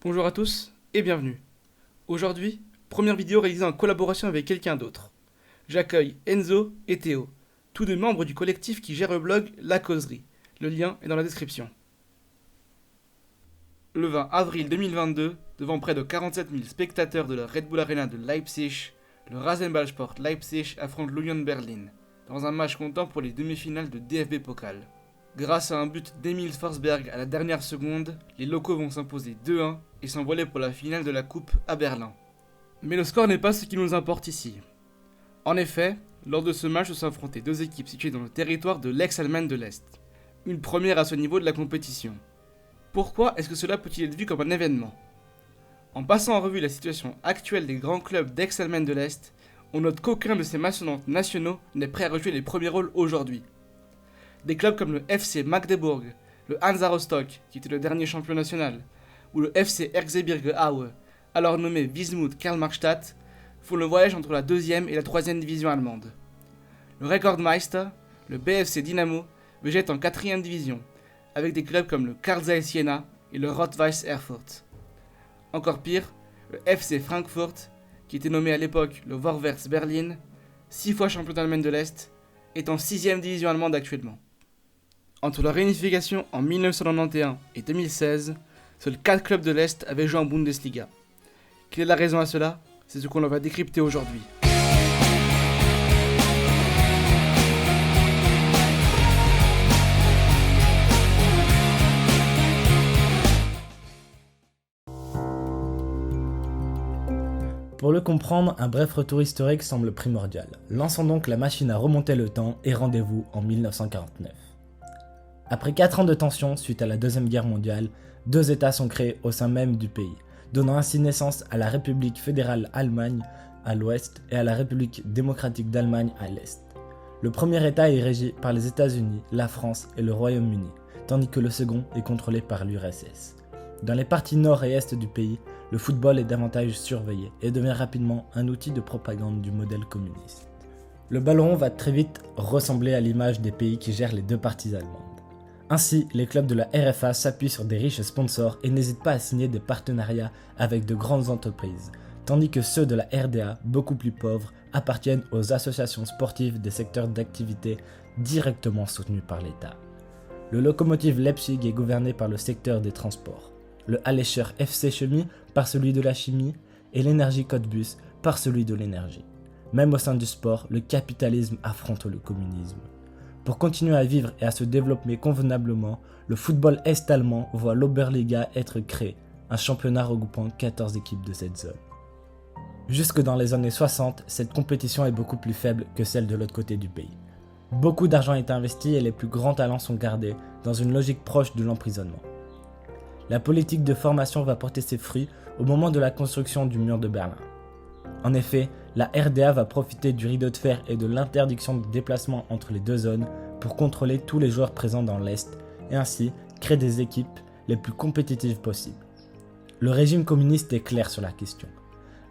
Bonjour à tous et bienvenue. Aujourd'hui, première vidéo réalisée en collaboration avec quelqu'un d'autre. J'accueille Enzo et Théo, tous deux membres du collectif qui gère le blog La Causerie. Le lien est dans la description. Le 20 avril 2022, devant près de 47 000 spectateurs de la Red Bull Arena de Leipzig, le Rasenballsport Leipzig affronte l'Union Berlin, dans un match comptant pour les demi-finales de DFB Pokal. Grâce à un but d'Emil Forsberg à la dernière seconde, les locaux vont s'imposer 2-1 et s'envoler pour la finale de la Coupe à Berlin. Mais le score n'est pas ce qui nous importe ici. En effet, lors de ce match se sont affrontées deux équipes situées dans le territoire de l'ex-Allemagne de l'Est. Une première à ce niveau de la compétition. Pourquoi est-ce que cela peut-il être vu comme un événement ? En passant en revue la situation actuelle des grands clubs d'ex-Allemagne de l'Est, on note qu'aucun de ces mastodontes nationaux n'est prêt à rejouer les premiers rôles aujourd'hui. Des clubs comme le FC Magdebourg, le Hansa Rostock, qui était le dernier champion national, ou le FC Erzgebirge Aue, alors nommé Wismut Karl-Marstadt, font le voyage entre la 2e et la 3e division allemande. Le Rekordmeister, le BFC Dynamo, végète en 4e division, avec des clubs comme le Carl Zeiss Siena et le Rot-Weiß Erfurt. Encore pire, le FC Frankfurt, qui était nommé à l'époque le Vorwärts Berlin, 6 fois champion d'Allemagne de l'Est, est en 6e division allemande actuellement. Entre la réunification en 1991 et 2016, seuls 4 clubs de l'Est avaient joué en Bundesliga. Quelle est la raison à cela ? C'est ce qu'on va décrypter aujourd'hui. Pour le comprendre, un bref retour historique semble primordial. Lançons donc la machine à remonter le temps et rendez-vous en 1949. Après 4 ans de tension suite à la Deuxième Guerre mondiale, 2 États sont créés au sein même du pays, donnant ainsi naissance à la République fédérale Allemagne à l'ouest et à la République démocratique d'Allemagne à l'est. Le premier État est régi par les États-Unis, la France et le Royaume-Uni, tandis que le second est contrôlé par l'URSS. Dans les parties nord et est du pays, le football est davantage surveillé et devient rapidement un outil de propagande du modèle communiste. Le ballon va très vite ressembler à l'image des pays qui gèrent les deux parties allemandes. Ainsi, les clubs de la RFA s'appuient sur des riches sponsors et n'hésitent pas à signer des partenariats avec de grandes entreprises, tandis que ceux de la RDA, beaucoup plus pauvres, appartiennent aux associations sportives des secteurs d'activité directement soutenus par l'État. Le Lokomotiv Leipzig est gouverné par le secteur des transports, le Hallerscher FC Chemie par celui de la chimie et l'Energie Cottbus par celui de l'énergie. Même au sein du sport, le capitalisme affronte le communisme. Pour continuer à vivre et à se développer convenablement, le football est-allemand voit l'Oberliga être créé, un championnat regroupant 14 équipes de cette zone. Jusque dans les années 60, cette compétition est beaucoup plus faible que celle de l'autre côté du pays. Beaucoup d'argent est investi et les plus grands talents sont gardés dans une logique proche de l'emprisonnement. La politique de formation va porter ses fruits au moment de la construction du mur de Berlin. En effet, la RDA va profiter du rideau de fer et de l'interdiction de déplacement entre les deux zones pour contrôler tous les joueurs présents dans l'Est et ainsi créer des équipes les plus compétitives possibles. Le régime communiste est clair sur la question.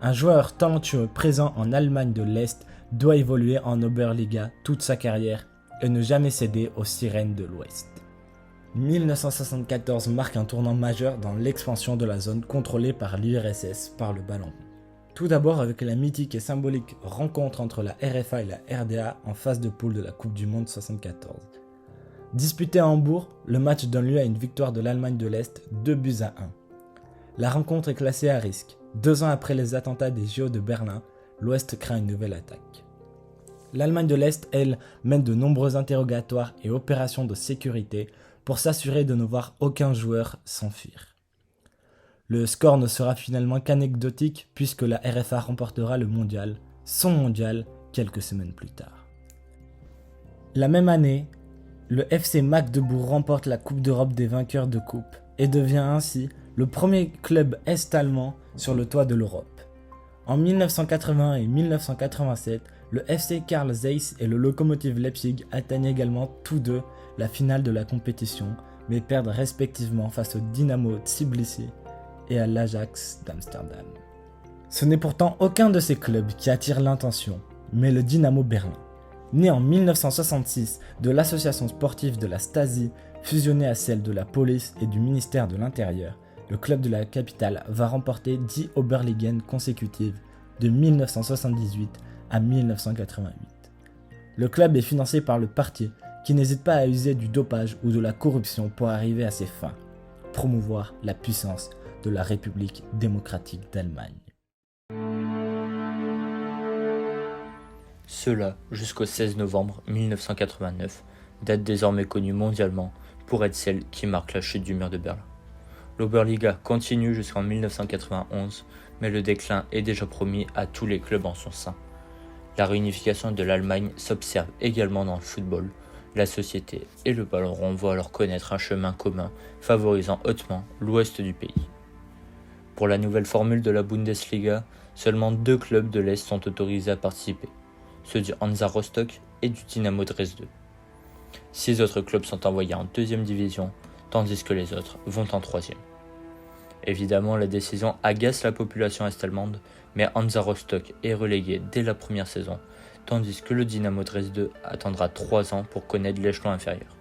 Un joueur talentueux présent en Allemagne de l'Est doit évoluer en Oberliga toute sa carrière et ne jamais céder aux sirènes de l'Ouest. 1974 marque un tournant majeur dans l'expansion de la zone contrôlée par l'URSS par le ballon. Tout d'abord avec la mythique et symbolique rencontre entre la RFA et la RDA en phase de poule de la Coupe du Monde 74. Disputé à Hambourg, le match donne lieu à une victoire de l'Allemagne de l'Est 2-1. La rencontre est classée à risque. 2 ans après les attentats des JO de Berlin, l'Ouest craint une nouvelle attaque. L'Allemagne de l'Est, elle, mène de nombreux interrogatoires et opérations de sécurité pour s'assurer de ne voir aucun joueur s'enfuir. Le score ne sera finalement qu'anecdotique puisque la RFA remportera le mondial, son mondial, quelques semaines plus tard. La même année, le FC Magdebourg remporte la Coupe d'Europe des vainqueurs de coupe et devient ainsi le premier club est-allemand sur le toit de l'Europe. En 1980 et 1987, le FC Carl Zeiss et le Lokomotiv Leipzig atteignent également tous deux la finale de la compétition, mais perdent respectivement face au Dynamo Tbilissi et à l'Ajax d'Amsterdam. Ce n'est pourtant aucun de ces clubs qui attire l'attention, mais le Dynamo Berlin. Né en 1966 de l'association sportive de la Stasi, fusionnée à celle de la police et du ministère de l'Intérieur, le club de la capitale va remporter 10 Oberligen consécutives de 1978 à 1988. Le club est financé par le parti qui n'hésite pas à user du dopage ou de la corruption pour arriver à ses fins, promouvoir la puissance de la République démocratique d'Allemagne. Cela jusqu'au 16 novembre 1989, date désormais connue mondialement pour être celle qui marque la chute du mur de Berlin. L'Oberliga continue jusqu'en 1991, mais le déclin est déjà promis à tous les clubs en son sein. La réunification de l'Allemagne s'observe également dans le football. La société et le ballon rond voient alors connaître un chemin commun favorisant hautement l'ouest du pays. Pour la nouvelle formule de la Bundesliga, seulement 2 clubs de l'Est sont autorisés à participer, ceux du Hansa Rostock et du Dynamo Dresde. 6 autres clubs sont envoyés en 2e division, tandis que les autres vont en 3e. Évidemment, la décision agace la population est-allemande, mais Hansa Rostock est relégué dès la première saison, tandis que le Dynamo Dresde attendra 3 ans pour connaître l'échelon inférieur.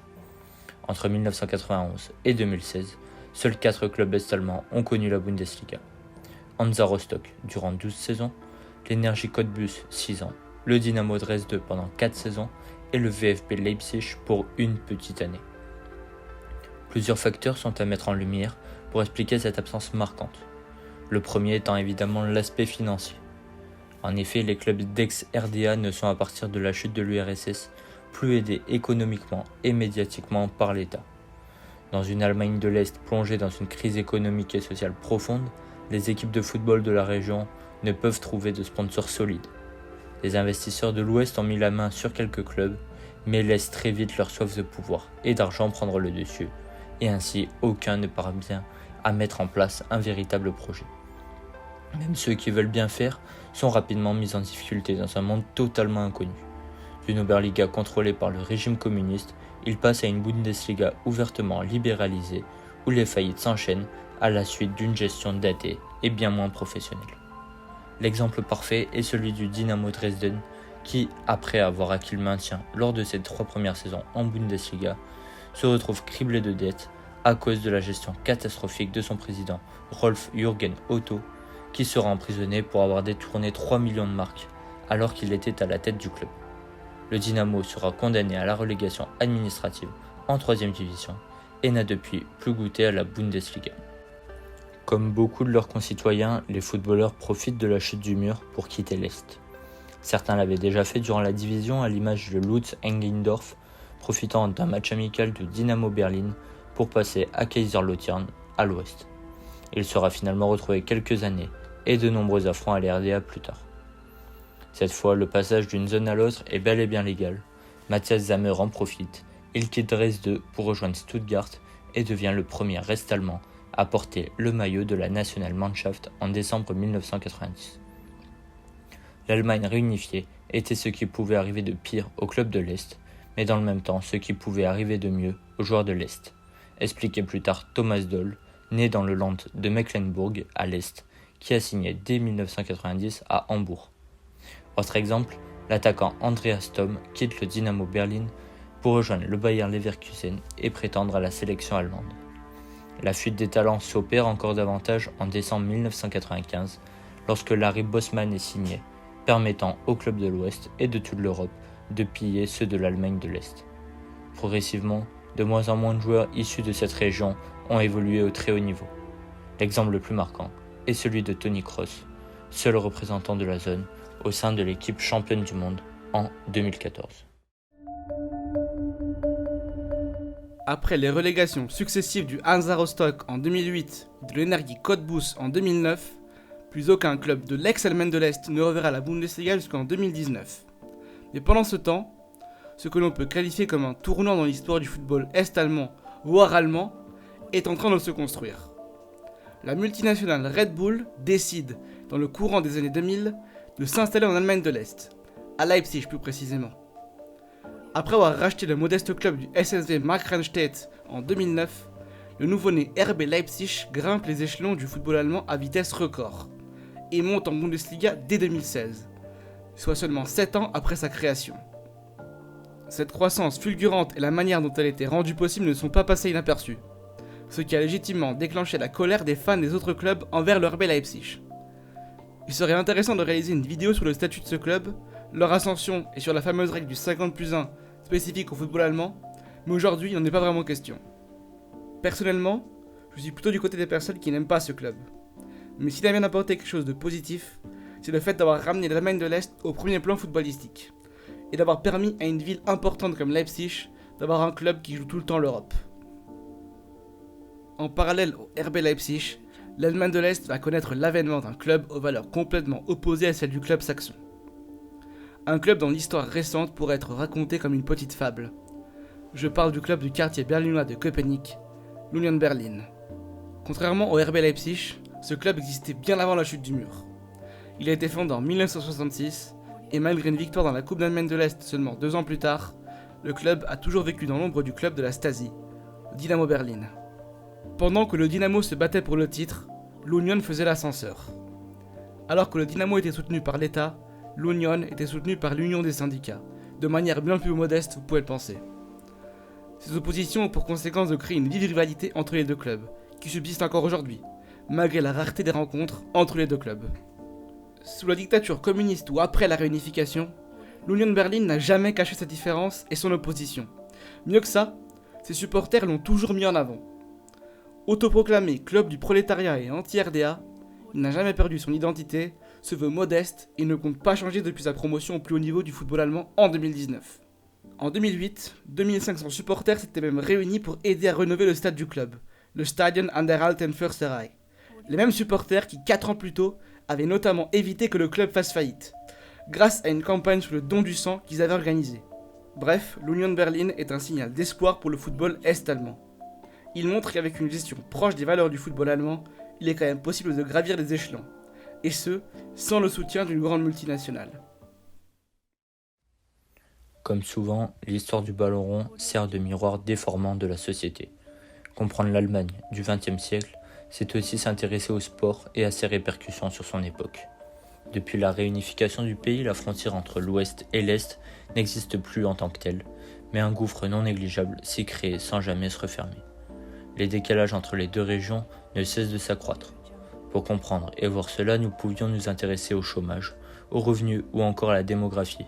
Entre 1991 et 2016, seuls 4 clubs est-allemands ont connu la Bundesliga. Hansa Rostock durant 12 saisons, l'Energie Cottbus 6 ans, le Dynamo Dresde pendant 4 saisons et le VfB Leipzig pour une petite année. Plusieurs facteurs sont à mettre en lumière pour expliquer cette absence marquante. Le premier étant évidemment l'aspect financier. En effet, les clubs d'ex-RDA ne sont à partir de la chute de l'URSS plus aidés économiquement et médiatiquement par l'État. Dans une Allemagne de l'Est plongée dans une crise économique et sociale profonde, les équipes de football de la région ne peuvent trouver de sponsors solides. Les investisseurs de l'Ouest ont mis la main sur quelques clubs, mais laissent très vite leur soif de pouvoir et d'argent prendre le dessus, et ainsi aucun ne parvient à mettre en place un véritable projet. Même ceux qui veulent bien faire sont rapidement mis en difficulté dans un monde totalement inconnu. D'une Oberliga contrôlée par le régime communiste, il passe à une Bundesliga ouvertement libéralisée, où les faillites s'enchaînent à la suite d'une gestion datée et bien moins professionnelle. L'exemple parfait est celui du Dynamo Dresden, qui, après avoir acquis le maintien lors de ses 3 premières saisons en Bundesliga, se retrouve criblé de dettes à cause de la gestion catastrophique de son président Rolf-Jürgen Otto, qui sera emprisonné pour avoir détourné 3 millions de marks alors qu'il était à la tête du club. Le Dynamo sera condamné à la relégation administrative en 3e division et n'a depuis plus goûté à la Bundesliga. Comme beaucoup de leurs concitoyens, les footballeurs profitent de la chute du mur pour quitter l'Est. Certains l'avaient déjà fait durant la division, à l'image de Lutz Engendorf, profitant d'un match amical de Dynamo Berlin pour passer à Kaiserslautern à l'ouest. Il sera finalement retrouvé quelques années et de nombreux affronts à l'RDA plus tard. Cette fois, le passage d'une zone à l'autre est bel et bien légal. Matthias Sammer en profite, il quitte Dresde pour rejoindre Stuttgart et devient le premier Rest-Allemand à porter le maillot de la Nationalmannschaft en décembre 1990. L'Allemagne réunifiée était ce qui pouvait arriver de pire aux clubs de l'Est, mais dans le même temps ce qui pouvait arriver de mieux aux joueurs de l'Est, expliquait plus tard Thomas Doll, né dans le Land de Mecklembourg à l'Est, qui a signé dès 1990 à Hambourg. Autre exemple, l'attaquant Andreas Thom quitte le Dynamo Berlin pour rejoindre le Bayer Leverkusen et prétendre à la sélection allemande. La fuite des talents s'opère encore davantage en décembre 1995, lorsque Larry Bosman est signé, permettant aux clubs de l'Ouest et de toute l'Europe de piller ceux de l'Allemagne de l'Est. Progressivement, de moins en moins de joueurs issus de cette région ont évolué au très haut niveau. L'exemple le plus marquant est celui de Tony Kroos, seul représentant de la zone au sein de l'équipe championne du monde en 2014. Après les relégations successives du Hansa Rostock en 2008 et de l'Energie Cottbus en 2009, plus aucun club de l'ex-Allemagne de l'Est ne reverra la Bundesliga jusqu'en 2019. Mais pendant ce temps, ce que l'on peut qualifier comme un tournant dans l'histoire du football est-allemand, voire allemand, est en train de se construire. La multinationale Red Bull décide, dans le courant des années 2000, de s'installer en Allemagne de l'Est, à Leipzig plus précisément. Après avoir racheté le modeste club du SSV Markranstädt en 2009, le nouveau-né RB Leipzig grimpe les échelons du football allemand à vitesse record et monte en Bundesliga dès 2016, soit seulement 7 ans après sa création. Cette croissance fulgurante et la manière dont elle a été rendue possible ne sont pas passées inaperçues. ce qui a légitimement déclenché la colère des fans des autres clubs envers le RB Leipzig. Il serait intéressant de réaliser une vidéo sur le statut de ce club, leur ascension et sur la fameuse règle du 50+1 spécifique au football allemand, mais aujourd'hui il n'en est pas vraiment question. Personnellement, je suis plutôt du côté des personnes qui n'aiment pas ce club. Mais s'il a bien apporté quelque chose de positif, c'est le fait d'avoir ramené l'Allemagne de l'Est au premier plan footballistique, et d'avoir permis à une ville importante comme Leipzig d'avoir un club qui joue tout le temps l'Europe. En parallèle au RB Leipzig, l'Allemagne de l'Est va connaître l'avènement d'un club aux valeurs complètement opposées à celles du club saxon. Un club dont l'histoire récente pourrait être racontée comme une petite fable. Je parle du club du quartier berlinois de Copenhague, l'Union Berlin. Contrairement au RB Leipzig, ce club existait bien avant la chute du mur. Il a été fondé en 1966, et malgré une victoire dans la Coupe d'Allemagne de l'Est seulement 2 ans plus tard, le club a toujours vécu dans l'ombre du club de la Stasi, le Dynamo Berlin. Pendant que le Dynamo se battait pour le titre, l'Union faisait l'ascenseur. Alors que le Dynamo était soutenu par l'État, l'Union était soutenu par l'Union des syndicats, de manière bien plus modeste, vous pouvez le penser. Ces oppositions ont pour conséquence de créer une vive rivalité entre les deux clubs, qui subsiste encore aujourd'hui, malgré la rareté des rencontres entre les deux clubs. Sous la dictature communiste ou après la réunification, l'Union Berlin n'a jamais caché sa différence et son opposition. Mieux que ça, ses supporters l'ont toujours mis en avant. Autoproclamé club du prolétariat et anti-RDA, il n'a jamais perdu son identité, se veut modeste et ne compte pas changer depuis sa promotion au plus haut niveau du football allemand en 2019. En 2008, 2500 supporters s'étaient même réunis pour aider à rénover le stade du club, le Stadion an der Alten Försterei. Les mêmes supporters qui, 4 ans plus tôt, avaient notamment évité que le club fasse faillite, grâce à une campagne sur le don du sang qu'ils avaient organisée. Bref, l'Union Berlin est un signal d'espoir pour le football est-allemand. Il montre qu'avec une gestion proche des valeurs du football allemand, il est quand même possible de gravir les échelons, et ce, sans le soutien d'une grande multinationale. Comme souvent, l'histoire du ballon rond sert de miroir déformant de la société. Comprendre l'Allemagne du XXe siècle, c'est aussi s'intéresser au sport et à ses répercussions sur son époque. Depuis la réunification du pays, la frontière entre l'Ouest et l'Est n'existe plus en tant que telle, mais un gouffre non négligeable s'est créé sans jamais se refermer. Les décalages entre les deux régions ne cessent de s'accroître. Pour comprendre et voir cela, nous pouvions nous intéresser au chômage, aux revenus ou encore à la démographie,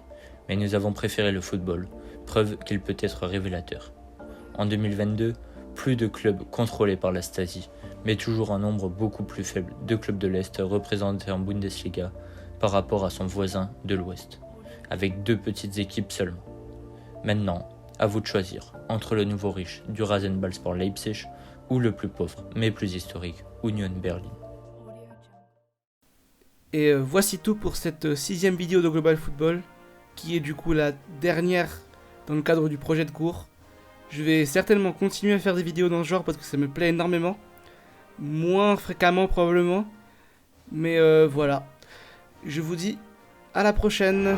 mais nous avons préféré le football, preuve qu'il peut être révélateur. En 2022, plus de clubs contrôlés par la Stasi, mais toujours un nombre beaucoup plus faible de clubs de l'Est représentés en Bundesliga par rapport à son voisin de l'Ouest, avec 2 petites équipes seulement. Maintenant, à vous de choisir entre le nouveau riche du Rasenballsport Leipzig ou le plus pauvre mais plus historique Union Berlin. Et voici tout pour cette 6e vidéo de Global Football, qui est du coup la dernière dans le cadre du projet de cours. Je vais certainement continuer à faire des vidéos dans ce genre parce que ça me plaît énormément. Moins fréquemment probablement. Mais voilà. Je vous dis à la prochaine.